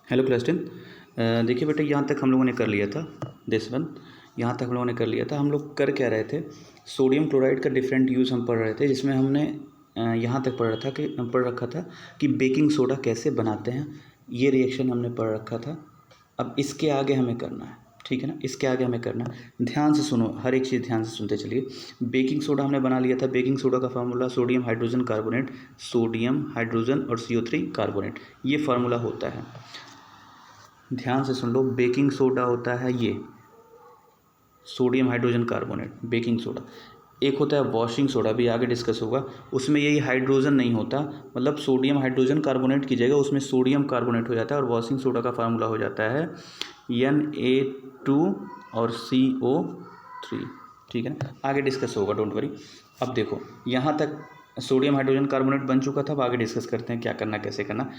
Hello class 10। देखिए बेटा, यहाँ तक हम लोगों ने कर लिया था दिस वन। यहाँ तक हम लोगों ने कर लिया था। हम लोग कर क्या रहे थे, सोडियम क्लोराइड का डिफरेंट यूज़ हम पढ़ रहे थे, जिसमें हमने यहाँ तक पढ़ रखा था कि बेकिंग सोडा कैसे बनाते हैं। ये रिएक्शन हमने पढ़ रखा था। अब इसके आगे हमें करना है, ठीक है ना। इसके आगे हमें करना है, ध्यान से सुनो, हर एक चीज़ ध्यान से सुनते चलिए। बेकिंग सोडा हमने बना लिया था। बेकिंग सोडा का formula sodium hydrogen carbonate, sodium hydrogen और CO3 कार्बोनेट, ये फार्मूला होता है। ध्यान से सुन लो, बेकिंग सोडा होता है ये sodium hydrogen carbonate, baking soda. एक होता है वॉशिंग सोडा, भी आगे डिस्कस होगा, उसमें यही हाइड्रोजन नहीं होता, मतलब सोडियम हाइड्रोजन कार्बोनेट की जगह उसमें सोडियम कार्बोनेट हो जाता है। और वॉशिंग सोडा का फार्मूला हो जाता है Na2 और CO3, ठीक है ना। आगे डिस्कस होगा, डोंट वरी। अब देखो, यहाँ तक सोडियम हाइड्रोजन कार्बोनेट बन चुका था। अब आगे डिस्कस करते हैं क्या करना, कैसे करना।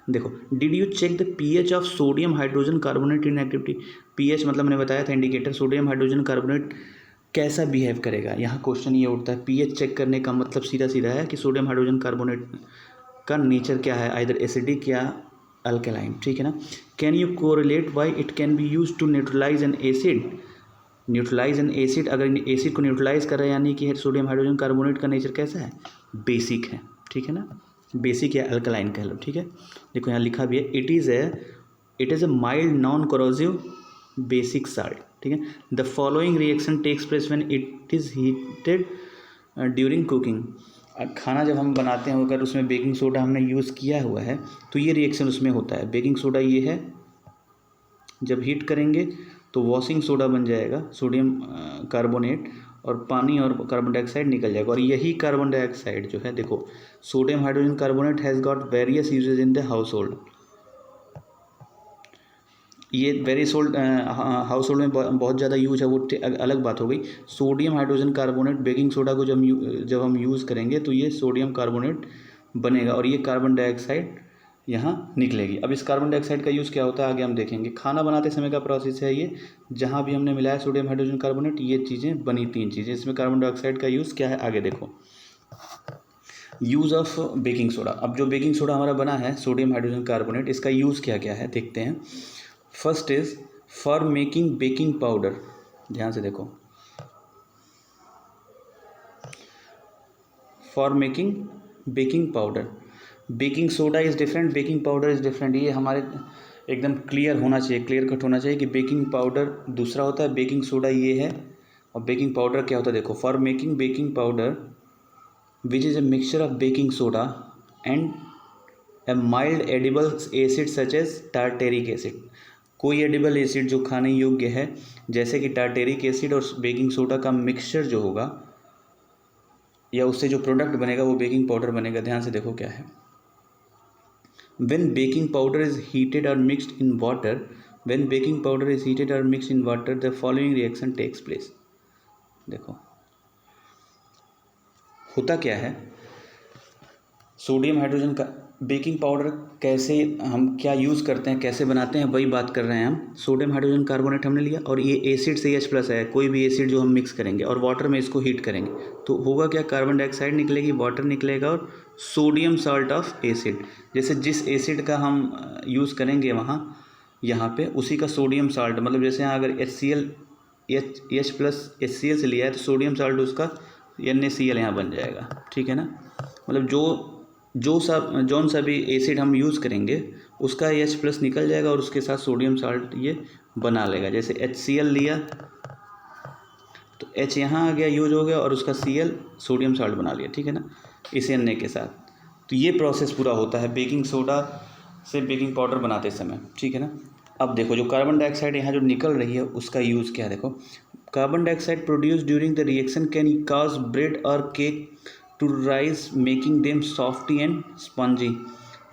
देखो, did you check the pH of sodium hydrogen carbonate in activity. pH मतलब मैंने बताया था इंडिकेटर, सोडियम हाइड्रोजन कार्बोनेट कैसा बिहेव करेगा। यहाँ क्वेश्चन ये उठता है, pH चेक करने का मतलब सीधा सीधा है कि सोडियम हाइड्रोजन कार्बोनेट का नेचर क्या है, आइदर एसिडिक या अल्कलाइन, ठीक है ना। Can you correlate why it can be use to neutralize an acid. Neutralize an acid, अगर एसिड को न्यूट्रलाइज कर रहा है यानी कि सोडियम हाइड्रोजन कार्बोनेट का नेचर कैसा है, बेसिक है, ठीक है ना। बेसिक या अल्कलाइन कह लो, ठीक है। देखो यहाँ लिखा भी है, it is a mild non corrosive basic salt, ठीक है। The following reaction takes place when it is heated during cooking. खाना जब हम बनाते हैं, अगर उसमें बेकिंग सोडा हमने यूज़ किया हुआ है तो ये रिएक्शन उसमें होता है। बेकिंग सोडा ये है, जब हीट करेंगे तो वॉशिंग सोडा बन जाएगा, सोडियम कार्बोनेट, और पानी और कार्बन डाइऑक्साइड निकल जाएगा। और यही कार्बन डाइऑक्साइड जो है, देखो, sodium hydrogen carbonate has got various usages in the household. ये वेरियस हाउस होल्ड में बहुत ज़्यादा यूज है, वो अलग बात हो गई। Sodium hydrogen carbonate, baking soda को जब हम यूज़ करेंगे तो ये सोडियम कार्बोनेट बनेगा और ये कार्बन डाइऑक्साइड यहाँ निकलेगी। अब इस कार्बन डाइऑक्साइड का यूज़ क्या होता है आगे हम देखेंगे। खाना बनाते समय का प्रोसेस है ये, जहाँ भी हमने मिलाया सोडियम हाइड्रोजन कार्बोनेट, ये चीज़ें बनी, 3 चीज़ें। इसमें कार्बन डाइऑक्साइड का यूज़ क्या है आगे देखो। Use of baking soda. अब जो बेकिंग सोडा हमारा बना है सोडियम हाइड्रोजन कार्बोनेट, इसका यूज़ क्या क्या है देखते हैं। First is for making baking powder. ध्यान से देखो, for making baking powder. Baking soda is different, baking powder is different. ये हमारे एकदम क्लियर होना चाहिए, क्लियर कट होना चाहिए कि बेकिंग पाउडर दूसरा होता है, बेकिंग सोडा ये है, और बेकिंग पाउडर क्या होता है। देखो, for making baking powder which is a mixture of baking soda and a mild edible acid such as tartaric acid. कोई एडिबल एसिड जो खाने योग्य है, जैसे कि टार्टेरिक एसिड और बेकिंग सोडा का मिक्सचर जो होगा या उससे जो प्रोडक्ट बनेगा वो बेकिंग पाउडर बनेगा। ध्यान से देखो क्या है, when baking powder is heated or mixed in water, when baking powder is heated or mixed in water, the following reaction takes place। देखो होता क्या है, सोडियम हाइड्रोजन का बेकिंग पाउडर कैसे, हम क्या यूज़ करते हैं, कैसे बनाते हैं, वही बात कर रहे हैं हम। सोडियम हाइड्रोजन कार्बोनेट हमने लिया और ये एसिड से H+ है, कोई भी एसिड जो हम मिक्स करेंगे और वाटर में इसको हीट करेंगे तो होगा क्या, कार्बन डाइऑक्साइड निकलेगी, वाटर निकलेगा और सोडियम साल्ट ऑफ एसिड। जैसे जिस एसिड का हम यूज़ करेंगे वहाँ यहाँ पे उसी का सोडियम साल्ट, मतलब जैसे यहाँ अगर HCl H+HCl से लिया है तो सोडियम साल्ट उसका NaCl यहाँ बन जाएगा, ठीक है ना। मतलब जौन सा भी एसिड हम यूज़ करेंगे उसका H+ निकल जाएगा और उसके साथ सोडियम साल्ट ये बना लेगा। जैसे HCl लिया तो H यहाँ आ गया, यूज हो गया, और उसका Cl सोडियम साल्ट बना लिया, ठीक है ना, इसे Na के साथ। तो ये प्रोसेस पूरा होता है बेकिंग सोडा से बेकिंग पाउडर बनाते समय, ठीक है ना। अब देखो, जो कार्बन डाइऑक्साइड यहाँ जो निकल रही है उसका यूज़ क्या है। देखो, carbon dioxide produce during the reaction can cause bread और cake to rise making them softy and spongy.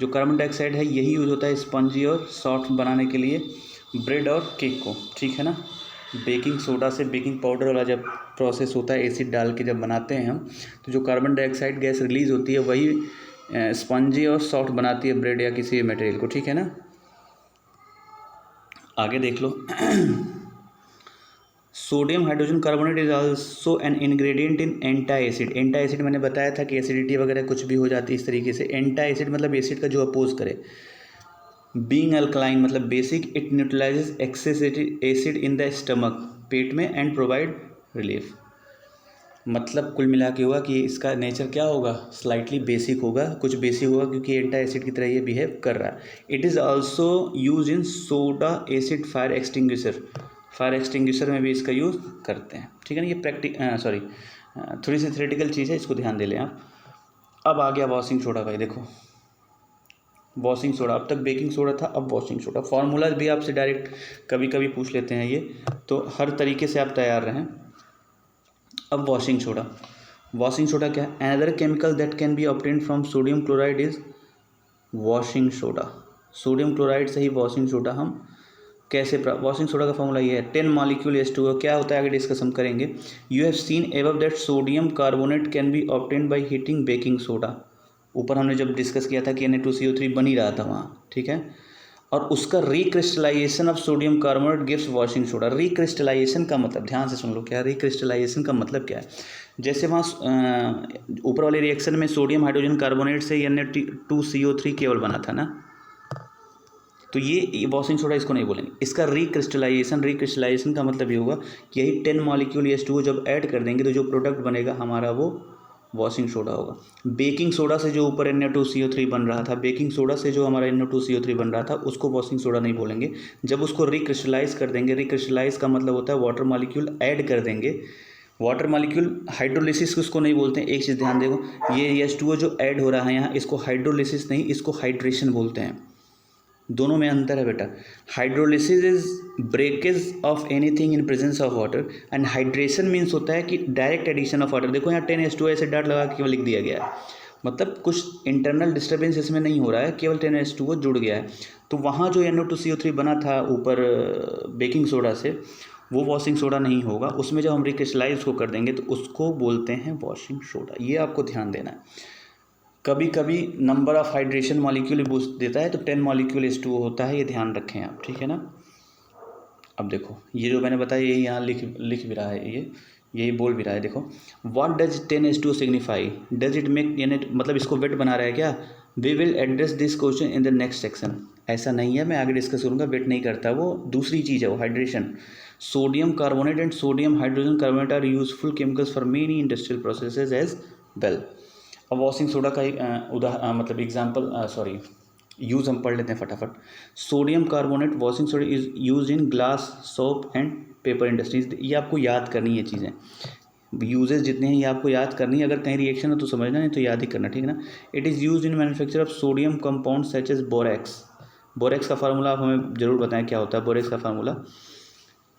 जो कार्बन डाइऑक्साइड है यही यूज होता है स्पंजी और सॉफ्ट बनाने के लिए ब्रेड और केक को, ठीक है ना। बेकिंग सोडा से बेकिंग पाउडर वाला जब प्रोसेस होता है, एसिड डाल के जब बनाते हैं हम, तो जो कार्बन डाइऑक्साइड गैस रिलीज होती है वही स्पंजी और सॉफ्ट बनाती है ब्रेड या किसी मटेरियल को, ठीक है ना। आगे देख लो, sodium hydrogen carbonate is also an ingredient in antacid. Antacid मैंने बताया था कि एसिडिटी वगैरह कुछ भी हो जाती है इस तरीके से। एंटा एसिड मतलब एसिड का जो अपोज करे। बीइंग अल्कलाइन मतलब basic, it neutralizes excess acid in the stomach, पेट में, एंड प्रोवाइड रिलीफ। मतलब कुल मिला के हुआ कि इसका नेचर क्या होगा, स्लाइटली बेसिक होगा, कुछ बेसिक होगा क्योंकि एंटा एसिड की तरह ये बिहेव कर रहा है। It is also use in soda acid fire extinguisher. Fire extinguisher में भी इसका यूज़ करते हैं, ठीक है ना। ये थोड़ी सी थ्योरेटिकल चीज़ है, इसको ध्यान दे लें आप। अब आ गया वॉशिंग सोडा भाई, देखो वॉशिंग सोडा, अब तक बेकिंग सोडा था, अब वॉशिंग सोडा। फार्मूला भी आपसे डायरेक्ट कभी कभी पूछ लेते हैं ये, तो हर तरीके से आप तैयार रहें। अब वॉशिंग सोडा, वॉशिंग सोडा क्या है? Another chemical that can be obtained from sodium chloride is washing soda. Sodium chloride से ही वॉशिंग सोडा हम कैसे प्राप्त, वॉशिंग सोडा का फॉर्मूला ये है 10 मॉलिक्यूल H2O। क्या होता है आगे डिस्कस हम करेंगे। You have seen above that sodium carbonate can B obtained by heating baking soda. ऊपर हमने जब डिस्कस किया था कि Na2CO3 बन ही रहा था वहाँ, ठीक है। और उसका recrystallisation of sodium carbonate gives washing soda. Recrystallisation का मतलब ध्यान से सुन लो, क्या रिक्रिस्टलाइजेशन का मतलब क्या है। जैसे वहाँ ऊपर वाले रिएक्शन में सोडियम हाइड्रोजन कार्बोनेट से Na2CO3 केवल बना था ना, तो ये वॉशिंग सोडा इसको नहीं बोलेंगे। इसका रिक्रिस्टलाइजेशन का मतलब ये होगा कि यही 10 मॉलिक्यूल H2O जब ऐड कर देंगे तो जो प्रोडक्ट बनेगा हमारा वो वॉशिंग सोडा होगा। बेकिंग सोडा से जो ऊपर Na2CO3 बन रहा था, बेकिंग सोडा से जो हमारा Na2CO3 बन रहा था, उसको वॉशिंग सोडा नहीं बोलेंगे। जब उसको रिक्रिस्टलाइज कर देंगे, रिक्रिस्टलाइज का मतलब होता है वाटर मॉलिक्यूल ऐड कर देंगे। वाटर मॉलिक्यूल हाइड्रोलिसिस उसको नहीं बोलते हैं। एक चीज़ ध्यान देखो, ये H2O जो ऐड हो रहा है यहाँ, इसको हाइड्रोलिसिस नहीं, इसको हाइड्रेशन बोलते हैं। दोनों में अंतर है बेटा। Hydrolysis is breakage of anything in presence of water, and hydration means होता है कि डायरेक्ट एडिशन ऑफ वाटर। देखो यहाँ 10H2O ऐसे डॉट लगा के केवल लिख दिया गया है, मतलब कुछ इंटरनल डिस्टर्बेंस इसमें नहीं हो रहा है, केवल 10H2O जुड़ गया है। तो वहाँ जो Na2CO3 बना था ऊपर बेकिंग सोडा से, वो वॉशिंग सोडा नहीं होगा। उसमें जब हम रिक्रिस्टलाइज को कर देंगे तो उसको बोलते हैं वॉशिंग सोडा। ये आपको ध्यान देना है। कभी कभी नंबर ऑफ हाइड्रेशन मॉलिक्यूल पूछ देता है तो 10 मॉलिक्यूल H2O होता है, ये ध्यान रखें आप, ठीक है ना। अब देखो ये जो मैंने बताया ये यहाँ लिख भी रहा है, ये यही बोल भी रहा है। देखो what does 10H2O signify, does it make, यानी मतलब इसको वेट बना रहा है क्या। We will address this question in the next section. ऐसा नहीं है, मैं आगे डिस्कस करूँगा, वेट नहीं करता, वो दूसरी चीज़ है, वो hydration. Sodium carbonate and sodium hydrogen carbonate are useful chemicals for many industrial processes as well. अब वॉशिंग सोडा का एक मतलब एग्जाम्पल यूज़ हम पढ़ लेते हैं फटाफट। Sodium carbonate washing soda is use in glass, soap and paper industries. ये आपको याद करनी है चीज़ें, यूजेस जितने हैं ये आपको याद करनी है। अगर कहीं रिएक्शन हो तो समझना, नहीं तो याद ही करना, ठीक है ना। It is use in manufacture of sodium compound such as borax. Borax का फार्मूला आप हमें जरूर बताएं क्या होता है बोरेक्स का फार्मूला।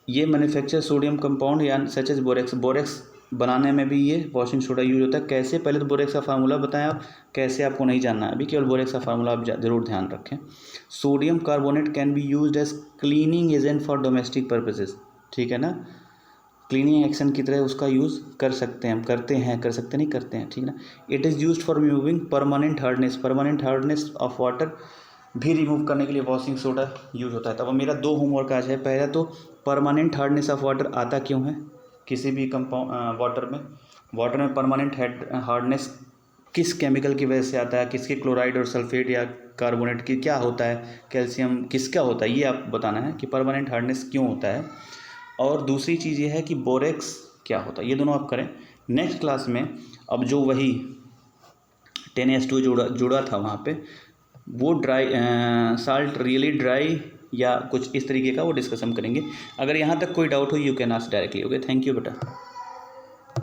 ये मैन्युफैक्चर सोडियम कंपाउंड या सच एज बोरेक्स, बोरेक्स बनाने में भी ये वॉशिंग सोडा यूज होता है। कैसे, पहले तो बोरेक्स का फार्मूला बताएं आप, कैसे आपको नहीं जानना है अभी, केवल बोरेक्स का फार्मूला आप जरूर ध्यान रखें। Sodium carbonate can be used as cleaning agent for domestic purposes, ठीक है ना। क्लीनिंग एक्शन की तरह उसका यूज़ कर सकते हैं हम, करते हैं, कर सकते नहीं, करते हैं, ठीक है ना। It is used for removing permanent hardness of water भी रिमूव करने के लिए वॉशिंग सोडा यूज होता है। तब मेरा 2 होमवर्क आज है। पहला तो परमानेंट हार्डनेस ऑफ वाटर आता क्यों है किसी भी कंपाउंड वाटर में परमानेंट हार्डनेस किस केमिकल की वजह से आता है, किसके क्लोराइड और सल्फेट या कार्बोनेट की क्या होता है, कैल्शियम किसका होता है, ये आप बताना है कि परमानेंट हार्डनेस क्यों होता है। और दूसरी चीज़ ये है कि बोरेक्स क्या होता है, ये दोनों आप करें नेक्स्ट क्लास में। अब जो वही 10H2 जुड़ा था वहाँ पे, वो ड्राई साल्ट रियली ड्राई या कुछ इस तरीके का वो डिस्कस हम करेंगे। अगर यहाँ तक कोई डाउट हो you can ask directly. Okay, thank you बेटा।